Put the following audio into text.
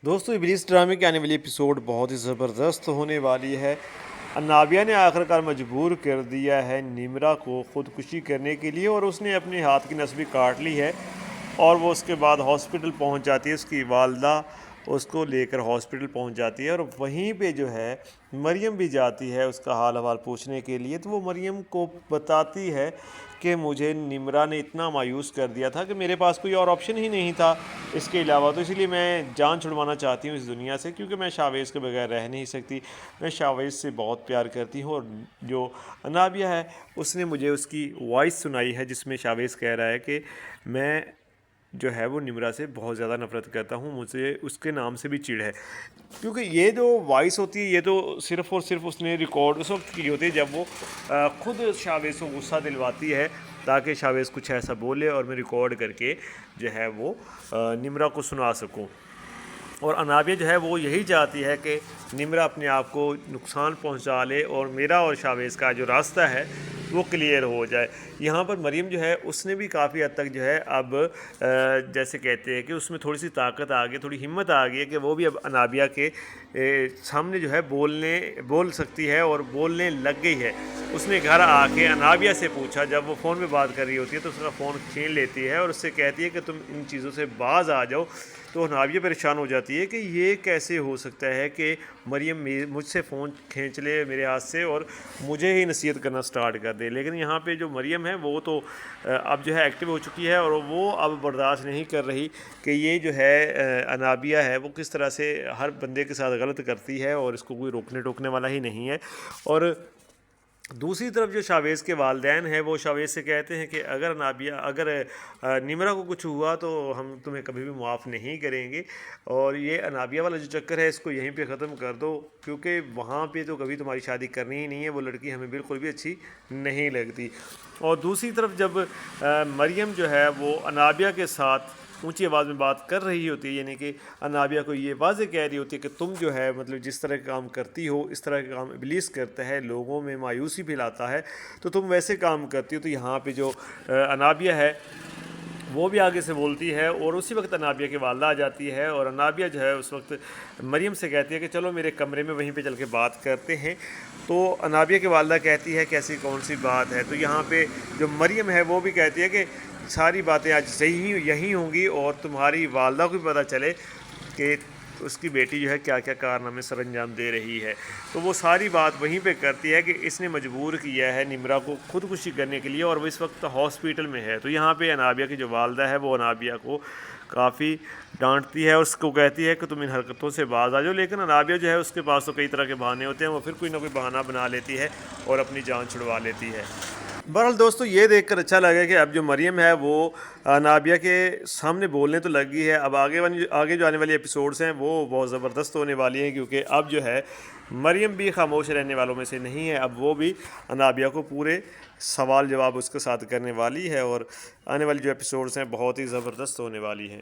دوستو ابلیس ڈرامے کے آنے والی ایپیسوڈ بہت ہی زبردست ہونے والی ہے۔ انابیہ نے آخر کار مجبور کر دیا ہے نمرا کو خودکشی کرنے کے لیے، اور اس نے اپنے ہاتھ کی نس بھی کاٹ لی ہے، اور وہ اس کے بعد ہاسپٹل پہنچ جاتی ہے۔ اس کی والدہ اس کو لے کر ہاسپٹل پہنچ جاتی ہے، اور وہیں پہ جو ہے مریم بھی جاتی ہے اس کا حال احوال پوچھنے کے لیے۔ تو وہ مریم کو بتاتی ہے کہ مجھے نمرا نے اتنا مایوس کر دیا تھا کہ میرے پاس کوئی اور آپشن ہی نہیں تھا اس کے علاوہ، تو اسی لیے میں جان چھڑوانا چاہتی ہوں اس دنیا سے، کیونکہ میں شاویز کے بغیر رہ نہیں سکتی۔ میں شاویز سے بہت پیار کرتی ہوں، اور جو انابیہ ہے اس نے مجھے اس کی وائس سنائی ہے جس میں شاویز کہہ رہا ہے کہ میں جو ہے وہ نمرا سے بہت زیادہ نفرت کرتا ہوں، مجھے اس کے نام سے بھی چڑ ہے۔ کیونکہ یہ جو وائس ہوتی ہے یہ تو صرف اور صرف اس نے ریکارڈ اس وقت کی ہوتی ہے جب وہ خود شاویز کو غصہ دلواتی ہے، تاکہ شاویز کچھ ایسا بولے اور میں ریکارڈ کر کے جو ہے وہ نمرا کو سنا سکوں۔ اور انابیہ جو ہے وہ یہی چاہتی ہے کہ نمرا اپنے آپ کو نقصان پہنچا لے اور میرا اور شاویز کا جو راستہ ہے وہ کلیئر ہو جائے۔ یہاں پر مریم جو ہے اس نے بھی کافی حد تک جو ہے اب جیسے کہتے ہیں کہ اس میں تھوڑی سی طاقت آ گئی، تھوڑی ہمت آ گئی ہے کہ وہ بھی اب انابیہ کے سامنے جو ہے بول سکتی ہے اور بولنے لگ گئی ہے۔ اس نے گھر آ کے انابیہ سے پوچھا، جب وہ فون پہ بات کر رہی ہوتی ہے تو اس کا فون چھین لیتی ہے اور اس سے کہتی ہے کہ تم ان چیزوں سے باز آ جاؤ۔ تو انابیہ پریشان ہو جاتی ہے کہ یہ کیسے ہو سکتا ہے کہ مریم مجھ سے فون کھینچ لے میرے ہاتھ سے اور مجھے ہی نصیحت کرنا سٹارٹ کر دے۔ لیکن یہاں پہ جو مریم ہے وہ تو اب جو ہے ایکٹیو ہو چکی ہے، اور وہ اب برداشت نہیں کر رہی کہ یہ جو ہے انابیہ ہے وہ کس طرح سے ہر بندے کے ساتھ غلط کرتی ہے، اور اس کو کوئی روکنے ٹوکنے والا ہی نہیں ہے۔ اور دوسری طرف جو شاویز کے والدین ہیں وہ شاویز سے کہتے ہیں کہ اگر نمرا کو کچھ ہوا تو ہم تمہیں کبھی بھی معاف نہیں کریں گے، اور یہ انابیہ والا جو چکر ہے اس کو یہیں پہ ختم کر دو، کیونکہ وہاں پہ تو کبھی تمہاری شادی کرنی ہی نہیں ہے، وہ لڑکی ہمیں بالکل بھی اچھی نہیں لگتی۔ اور دوسری طرف جب مریم جو ہے وہ انابیہ کے ساتھ اونچی آواز میں بات کر رہی ہوتی ہے، یعنی کہ انابیہ کو یہ واضح کہہ رہی ہوتی ہے کہ تم جو ہے مطلب جس طرح کا کام کرتی ہو اس طرح کا کام ابلیس کرتا ہے، لوگوں میں مایوسی پھیلاتا ہے، تو تم ویسے کام کرتی ہو۔ تو یہاں پہ جو انابیہ ہے وہ بھی آگے سے بولتی ہے، اور اسی وقت انابیہ کی والدہ آ جاتی ہے، اور انابیہ جو ہے اس وقت مریم سے کہتی ہے کہ چلو میرے کمرے میں وہیں پہ چل کے بات کرتے ہیں۔ تو انابیہ کی والدہ کہتی ہے کہ ایسی کون سی بات ہے؟ تو یہاں پہ جو مریم ہے وہ بھی کہتی ہے کہ ساری باتیں آج یہی ہوں گی، اور تمہاری والدہ کو بھی پتہ چلے کہ اس کی بیٹی جو ہے کیا کیا کارنامے سر انجام دے رہی ہے۔ تو وہ ساری بات وہیں پہ کرتی ہے کہ اس نے مجبور کیا ہے نمرا کو خودکشی کرنے کے لیے، اور وہ اس وقت ہاسپٹل میں ہے۔ تو یہاں پہ انابیہ کی جو والدہ ہے وہ انابیہ کو کافی ڈانٹتی ہے، اور اس کو کہتی ہے کہ تم ان حرکتوں سے باز آ جاؤ، لیکن انابیہ جو ہے اس کے پاس تو کئی طرح کے بہانے ہوتے ہیں، وہ پھر کوئی نہ کوئی بہانہ بنا لیتی ہے اور اپنی جان چھڑوا لیتی ہے۔ بہرحال دوستو یہ دیکھ کر اچھا لگا کہ اب جو مریم ہے وہ انابیہ کے سامنے بولنے تو لگ گئی ہے۔ اب آگے جو آنے والی ایپیسوڈز ہیں وہ بہت زبردست ہونے والی ہیں، کیونکہ اب جو ہے مریم بھی خاموش رہنے والوں میں سے نہیں ہے، اب وہ بھی انابیہ کو پورے سوال جواب اس کے ساتھ کرنے والی ہے، اور آنے والی جو ایپیسوڈز ہیں بہت ہی زبردست ہونے والی ہیں۔